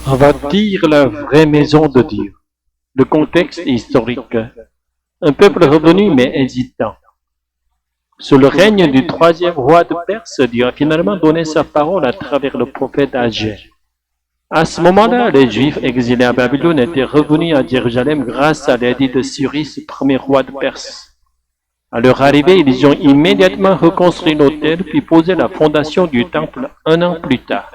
Rebâtir la vraie maison de Dieu. Le contexte historique. Un peuple revenu mais hésitant. Sous le règne du troisième roi de Perse, Dieu a finalement donné sa parole à travers le prophète Agé. À ce moment-là, les Juifs exilés à Babylone étaient revenus à Jérusalem grâce à l'édit de Cyrus, premier roi de Perse. À leur arrivée, ils ont immédiatement reconstruit l'autel puis posé la fondation du temple un an plus tard.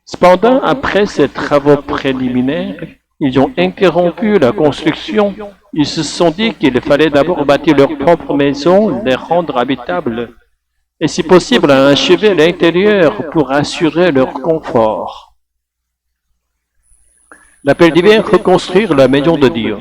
Cependant, après ces travaux préliminaires, ils ont interrompu la construction. Ils se sont dit qu'il fallait d'abord bâtir leur propre maison, les rendre habitables, et si possible achever l'intérieur pour assurer leur confort. L'appel divin reconstruire la maison de Dieu.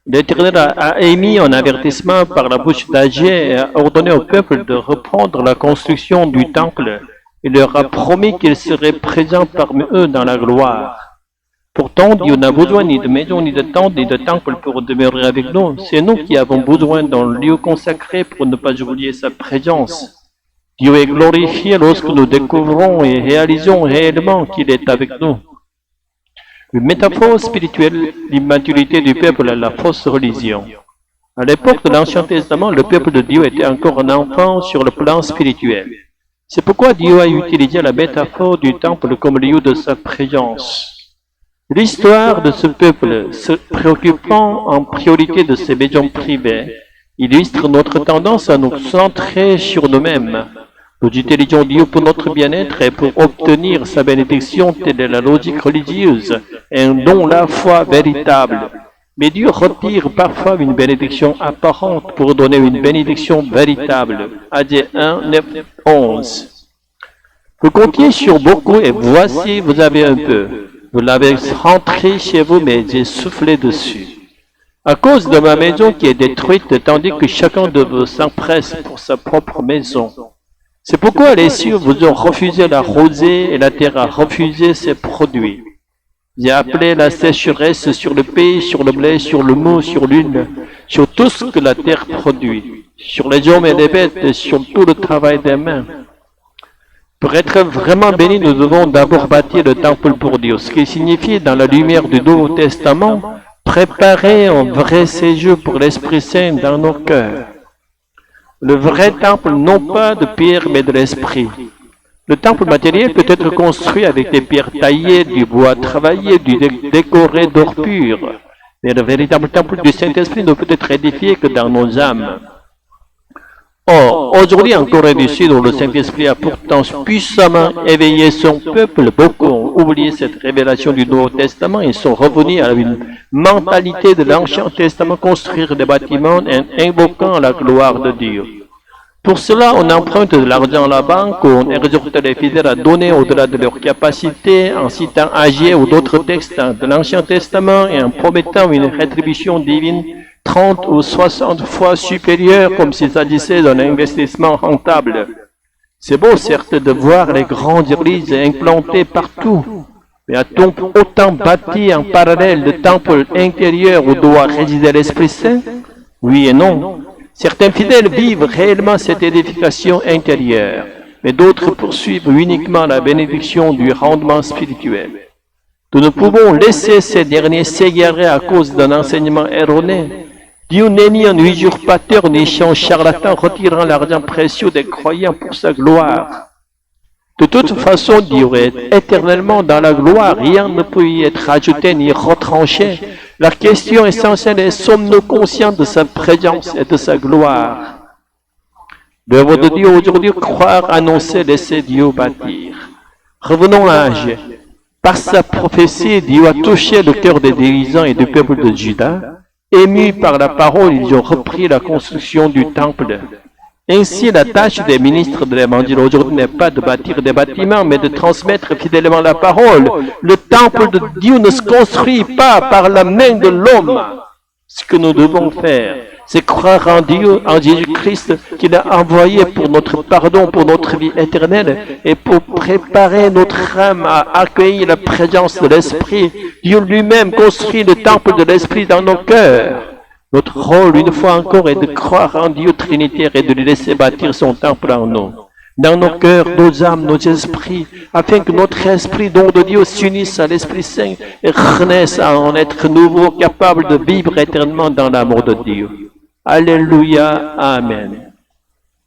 L'Éternel a émis un avertissement par la bouche d'Agé et a ordonné au peuple de reprendre la construction du temple. Il leur a promis qu'il serait présent parmi eux dans la gloire. Pourtant, Dieu n'a besoin ni de maison, ni de tente, ni de temple pour demeurer avec nous. C'est nous qui avons besoin d'un lieu consacré pour ne pas oublier sa présence. Dieu est glorifié lorsque nous découvrons et réalisons réellement qu'il est avec nous. Une métaphore spirituelle, l'immaturité du peuple à la fausse religion. À l'époque de l'Ancien Testament, le peuple de Dieu était encore un enfant sur le plan spirituel. C'est pourquoi Dieu a utilisé la métaphore du temple comme lieu de sa présence. L'histoire de ce peuple, se préoccupant en priorité de ses maisons privées, illustre notre tendance à nous centrer sur nous-mêmes. Nous utilisons Dieu pour notre bien-être et pour obtenir sa bénédiction, telle est la logique religieuse, et non la foi véritable. Mais Dieu retire parfois une bénédiction apparente pour donner une bénédiction véritable. Agé 1, 9, 11. Vous comptiez sur beaucoup et voici, vous avez un peu. Vous l'avez rentré chez vous, mais j'ai soufflé dessus. À cause de ma maison qui est détruite, tandis que chacun de vous s'empresse pour sa propre maison. C'est pourquoi les cieux vous ont refusé la rosée et la terre a refusé ses produits. J'ai appelé la sécheresse sur le pays, sur le blé, sur le mou, sur l'huile, sur tout ce que la terre produit, sur les hommes et les bêtes, et sur tout le travail des mains. Pour être vraiment bénis, nous devons d'abord bâtir le temple pour Dieu, ce qui signifie, dans la lumière du Nouveau Testament, préparer un vrai séjour pour l'Esprit Saint dans nos cœurs. Le vrai temple, non pas de pierre, mais de l'Esprit. Le temple matériel peut être construit avec des pierres taillées, du bois travaillé, du décoré d'or pur. Mais le véritable temple du Saint-Esprit ne peut être édifié que dans nos âmes. Or, aujourd'hui en Corée du Sud, où le Saint-Esprit a pourtant puissamment éveillé son peuple, beaucoup ont oublié cette révélation du Nouveau Testament et sont revenus à une mentalité de l'Ancien Testament, construire des bâtiments en invoquant la gloire de Dieu. Pour cela, on emprunte de l'argent à la banque, ou on exhorte les fidèles à donner au-delà de leur capacité, en citant Agé ou d'autres textes de l'Ancien Testament et en promettant une rétribution divine 30 ou 60 fois supérieure, comme s'il s'agissait d'un investissement rentable. C'est beau, certes, de voir les grandes églises implantées partout, mais a-t-on autant bâti en parallèle de temples intérieurs où doit résider l'Esprit Saint? Oui et non. Certains fidèles vivent réellement cette édification intérieure, mais d'autres poursuivent uniquement la bénédiction du rendement spirituel. Nous ne pouvons laisser ces derniers s'égarer à cause d'un enseignement erroné. Dieu n'est ni un usurpateur ni un charlatan retirant l'argent précieux des croyants pour sa gloire. De toute façon, Dieu est éternellement dans la gloire, rien ne peut y être ajouté ni retranché. La question essentielle est, sommes-nous conscients de sa présence et de sa gloire? L'œuvre de Dieu aujourd'hui, croire, annoncer, laisser Dieu bâtir. Revenons à Agé. Par sa prophétie, Dieu a touché le cœur des dirigeants et du peuple de Juda. Émus par la parole, ils ont repris la construction du temple. Ainsi, la tâche des ministres de l'Évangile aujourd'hui n'est pas de bâtir des bâtiments, mais de transmettre fidèlement la parole. Le temple de Dieu ne se construit pas par la main de l'homme. Ce que nous devons faire, c'est croire en Dieu, en Jésus-Christ, qu'il a envoyé pour notre pardon, pour notre vie éternelle, et pour préparer notre âme à accueillir la présence de l'Esprit. Dieu lui-même construit le temple de l'Esprit dans nos cœurs. Notre rôle, une fois encore, est de croire en Dieu trinitaire et de lui laisser bâtir son temple en nous. dans nos cœurs, nos âmes, nos esprits, afin que notre esprit, don de Dieu, s'unisse à l'Esprit Saint et renaisse en être nouveau, capable de vivre éternellement dans l'amour de Dieu. Alléluia. Amen.